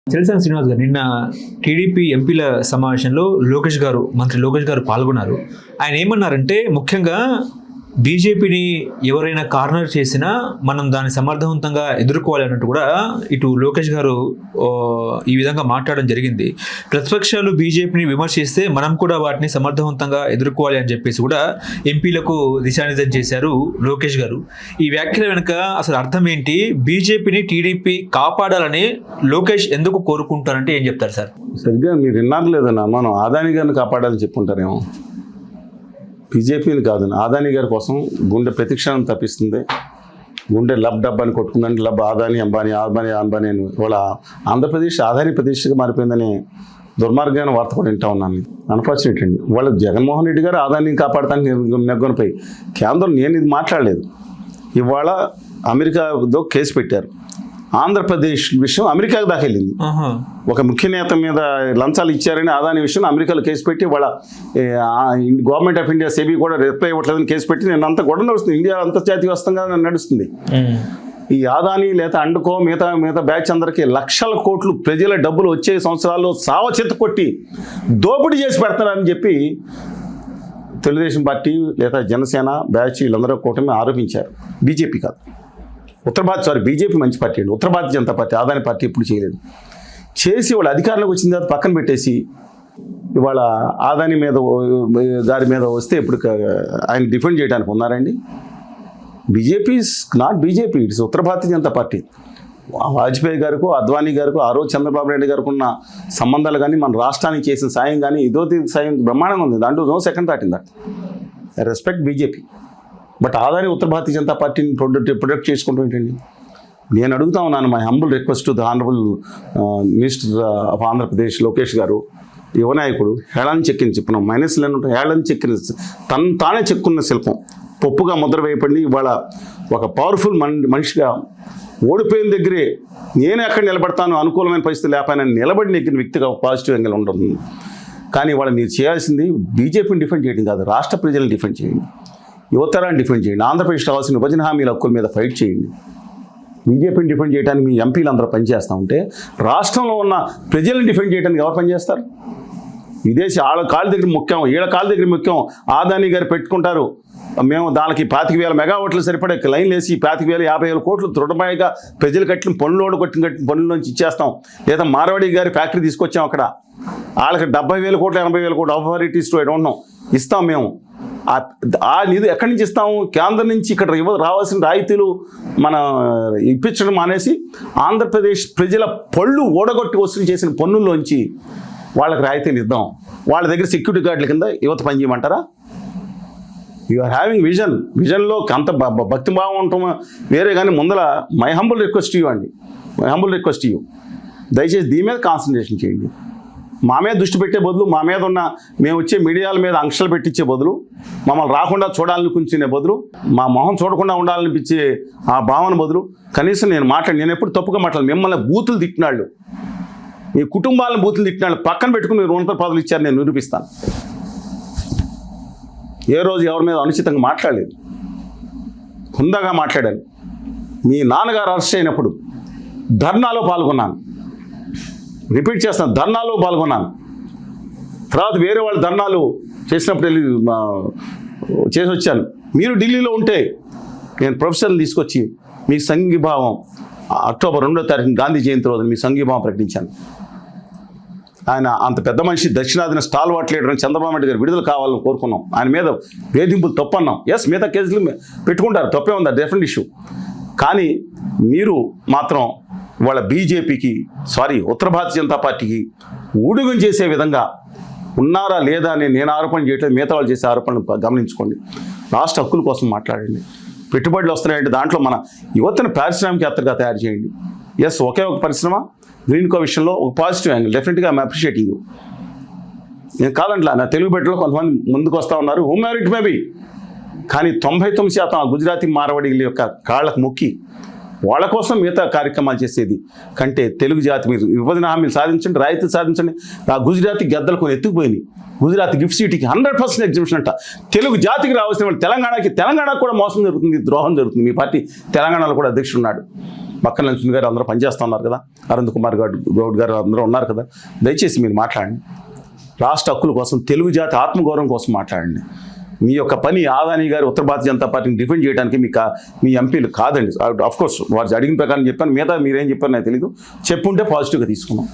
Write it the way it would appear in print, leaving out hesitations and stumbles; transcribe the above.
తెలుసా శ్రీనివాస్ గారు, నిన్న టీడీపీ ఎంపీల సమావేశంలో మంత్రి లోకేష్ గారు పాల్గొన్నారు. ఆయన ఏమన్నారంటే, ముఖ్యంగా బీజేపీని ఎవరైనా కార్నర్ చేసినా మనం దాన్ని సమర్థవంతంగా ఎదుర్కోవాలి అన్నట్టు కూడా ఇటు లోకేష్ గారు ఈ విధంగా మాట్లాడడం జరిగింది. ప్రతిపక్షాలు బీజేపీని విమర్శిస్తే మనం కూడా వాటిని సమర్థవంతంగా ఎదుర్కోవాలి అని చెప్పేసి కూడా ఎంపీలకు దిశానిర్దేశం చేశారు లోకేష్ గారు. ఈ వ్యాఖ్యల వెనుక అసలు అర్థం ఏంటి? బీజేపీని టీడీపీ కాపాడాలని లోకేష్ ఎందుకు కోరుకుంటారంటే ఏం చెప్తారు సార్? సరిగ్గా మీరు విన్నారు లేదన్నా, మనం ఆదాని గారిని కాపాడాలని చెప్పుకుంటారేమో. బీజేపీని కాదు, ఆదాని గారి కోసం గుండె ప్రతిక్షణం తప్పిస్తుంది. గుండె లబ్ డబ్ అని కొట్టుకుందంటే లబ్ ఆదాని అంబానీ అంబానీ అని వాళ్ళ ఆంధ్రప్రదేశ్ ఆదాని ప్రదేశ్గా మారిపోయిందని దుర్మార్గమైన వార్త కూడా వింటా ఉన్నాను. అన్ఫార్చునేట్ అండి. వాళ్ళు జగన్మోహన్ రెడ్డి గారు ఆదాన్ని కాపాడటానికి నెగ్గొనిపోయి కేంద్రం నేను ఇది మాట్లాడలేదు. ఇవాళ అమెరికాతో కేసు పెట్టారు. ఆంధ్రప్రదేశ్ విషయం అమెరికాకు దాకా వెళ్ళింది. ఒక ముఖ్య నేత మీద లంచాలు ఇచ్చారని ఆదాని విషయం అమెరికాలో కేసు పెట్టి వాళ్ళ గవర్నమెంట్ ఆఫ్ ఇండియా సెబీ కూడా రిప్లై ఇవ్వట్లేదని కేసు పెట్టి నేను అంత గొడవ నడుస్తుంది. ఇండియా అంతర్జాతీయ వస్తంగా నడుస్తుంది. ఈ ఆదాని లేదా అండుకో మిగతా బ్యాచ్ అందరికీ లక్షల కోట్లు ప్రజల డబ్బులు వచ్చే సంవత్సరాల్లో సావ చెత్త కొట్టి దోపిడీ చేసి పెడతారని చెప్పి తెలుగుదేశం పార్టీ లేదా జనసేన బ్యాచ్ వీళ్ళందరూ కూటమి ఆరోపించారు. బీజేపీ కాదు, బీజేపీ మంచి పార్టీ అండి. ఉత్తర భారతీయ జనతా పార్టీ ఆదాని పార్టీ ఎప్పుడు చేయలేదు. చేసి వాళ్ళ అధికారంలోకి వచ్చిన తర్వాత పక్కన పెట్టేసి ఇవాళ ఆదాని మీద గారి మీద వస్తే ఇప్పుడు ఆయన డిఫెండ్ చేయడానికి ఉన్నారండి. BJP is not BJP, it's Uttara Bharatiya Janata Party. Vajpayee గారికి, అద్వానీ గారికి, ఆ రోజు చంద్రబాబు నాయుడు గారికి ఉన్న సంబంధాలు కానీ, మన రాష్ట్రానికి చేసిన సాయం కానీ, ఇదో సాయం బ్రహ్మాండంగా ఉంది. దాంట్లో no second thought in that. I respect BJP. But ఆదాని ఉత్తర భారతీయ జనతా పార్టీని ప్రొడక్ట్ చేసుకుంటూ ఏంటండి? నేను అడుగుతా ఉన్నాను, my humble request to the honourable minister of Andhra Pradesh Lokesh garu, యువనాయకుడు, హేళన చెక్కిన చెప్పినాం మైనస్లను హేళన చెక్కిన తానే చెక్కున్న శిల్పం పప్పుగా ముద్ర వేయబడి ఇవాళ ఒక పవర్ఫుల్ మనిషిగా ఓడిపోయిన దగ్గరే నేను ఎక్కడ నిలబడతాను, అనుకూలమైన పరిస్థితి లేకపోయినా నిలబడి నెగ్గిన వ్యక్తిగా పాజిటివ్ యాంగిల్ ఉంటుంది. కానీ ఇవాళ మీరు చేయాల్సింది బీజేపీని డిఫెండ్ చేయడం కాదు, రాష్ట్ర ప్రజలను డిఫెండ్ చేయండి, యువతరాన్ని డిఫెండ్ చేయండి, ఆంధ్రప్రదేశ్ రావాల్సిన విభజన హామీల హక్కుల మీద ఫైట్ చేయండి. బీజేపీని డిఫెండ్ చేయడానికి మీ ఎంపీలు అందరూ పనిచేస్తూ ఉంటే రాష్ట్రంలో ఉన్న ప్రజలను డిఫెండ్ చేయడానికి ఎవరు పనిచేస్తారు? విదేశీ వాళ్ళ కాళ్ళ దగ్గర ముఖ్యం, వీళ్ళ కాళ్ళ దగ్గర ముఖ్యం. ఆదాని గారు పెట్టుకుంటారు, మేము దానికి 25,000 మెగావాట్లు సరిపడే లైన్లు వేసి 25,000 50,000 కోట్లు దృఢమాయిగా ప్రజలు కట్టిన పనులు కట్టిన పనుల నుంచి ఇచ్చేస్తాం. లేదా మార్వాడి గారి ఫ్యాక్టరీ తీసుకొచ్చాం, అక్కడ వాళ్ళకి 70,000 కోట్లు 80,000 కోట్లు ఆఫరిటీస్ టు ఉన్నాం ఇస్తాం. మేము ఆ నిధి ఎక్కడి నుంచి ఇస్తాము? కేంద్రం నుంచి ఇక్కడ రావాల్సిన రాయితీలు మన ఇప్పించడం మానేసి ఆంధ్రప్రదేశ్ ప్రజల పళ్ళు ఓడగొట్టి వసూలు చేసిన పన్నుల్లోంచి వాళ్ళకి రాయితీలు ఇద్దాం. వాళ్ళ దగ్గర సెక్యూరిటీ గార్డుల కింద యువత పనిచేయమంటారా? యు ఆర్ హ్యావింగ్ విజన్లో అంత భక్తిభావం ఉంటాం వేరే. కానీ ముందర మై హంబుల్ రిక్వెస్ట్ యూ దయచేసి దీని మీద కాన్సన్ట్రేషన్ చేయండి. మా మీద దృష్టి పెట్టే బదులు, మా మీద ఉన్న మేము వచ్చే మీడియాల మీద ఆంక్షలు పెట్టించే బదులు, మమ్మల్ని రాకుండా చూడాలనిపించే బదులు, మా మొహం చూడకుండా ఉండాలనిపించే ఆ భావన బదులు కనీసం నేను ఎప్పుడు తప్పుగా మాట్లాడను. మిమ్మల్ని బూతులు తిట్టినాళ్ళు, మీ కుటుంబాలను బూతులు తిట్టినాళ్ళు పక్కన పెట్టుకుని మీరు ఉన్నత పదవులు ఇచ్చారు, నేను నిరూపిస్తాను. ఏ రోజు ఎవరి మీద అనుచితంగా మాట్లాడలేదు, హుందాగా మాట్లాడాను. మీ నాన్నగారు అరెస్ట్ అయినప్పుడు ధర్నాలో పాల్గొన్నాను, రిపీట్ చేస్తాను, ధర్నాలో పాల్గొన్నాను. తర్వాత వేరే వాళ్ళు ధర్నాలు చేసినప్పుడు వెళ్ళి చేసి వచ్చాను. మీరు ఢిల్లీలో ఉంటే నేను ప్రొఫెసర్ని తీసుకొచ్చి మీ సంఘీభావం అక్టోబర్ 2వ తారీఖున గాంధీ జయంతి రోజున మీ సంఘీభావం ప్రకటించాను. ఆయన అంత పెద్ద మనిషి, దక్షిణాదిన స్టాల్వార్ట్ లీడర్ అని చంద్రబాబు నాయుడు గారు విడుదల కావాలని కోరుకున్నాం. ఆయన మీద వేధింపులు తప్పన్నాం. ఎస్, మిగతా కేసులు పెట్టుకుంటారు, తప్పే ఉంది, డెఫినెట్ ఇష్యూ. కానీ మీరు మాత్రం వాళ్ళ బీజేపీకి ఉత్తర భారతీయ జనతా పార్టీకి ఊడుగం చేసే విధంగా ఉన్నారా లేదా అని నేను ఆరోపణ చేయట్లేదు, మిగతా వాళ్ళు చేసే ఆరోపణలు గమనించుకోండి. రాష్ట్ర హక్కుల కోసం మాట్లాడండి. పెట్టుబడులు వస్తున్నాయంటే దాంట్లో మన యువతను పారిశ్రామికవేత్తగా తయారు చేయండి. ఎస్, ఒకే ఒక పరిశ్రమ గ్రీన్కో విషయంలో ఒక పాజిటివ్ యాంగిల్, డెఫినెట్గా ఐఎమ్ అప్రిషియేటింగ్ యూ. నేను కాదంట్లా, నా తెలుగు బిడ్డలో కొంతమంది ముందుకు వస్తూ ఉన్నారు, whomever it may be. కానీ 99% ఆ గుజరాతీ మార్వాడీల యొక్క కాళ్ళకు మొక్కి వాళ్ళ కోసం మిగతా కార్యక్రమాలు చేసేది కంటే తెలుగు జాతి మీరు విభజన హామీలు సాధించండి, రాయితీ సాధించండి. ఆ గుజరాతీ గద్దలు కొన్ని ఎత్తుకుపోయినాయి. గుజరాత్ గిఫ్ట్ సిటీకి 100% ఎగ్జిబిషన్ అంట. తెలుగు జాతికి రావాల్సిన వాళ్ళు తెలంగాణకు కూడా మోసం జరుగుతుంది, ద్రోహం జరుగుతుంది. మీ పార్టీ తెలంగాణలో కూడా అధ్యక్షుడు ఉన్నాడు. మక్కల నరసింహ గారు అందరూ పనిచేస్తూ ఉన్నారు కదా, అరుణ్ కుమార్ గౌడ్ గారు అందరూ ఉన్నారు కదా, దయచేసి మీరు మాట్లాడండి. రాష్ట్ర హక్కుల కోసం, తెలుగు జాతి ఆత్మగౌరవం కోసం మాట్లాడండి. మీ యొక్క పని ఆదాని గారు ఉత్తర భారతీయ జనతా పార్టీని డిఫెండ్ చేయడానికి మీ ఎంపీలు కాదండి. ఆఫ్ కోర్స్ వారు అడిగిన ప్రకారం చెప్పాను, మిగతా మీరేం చెప్పారు నాకు తెలీదు. చెప్పుంటే పాజిటివ్గా తీసుకున్నాం.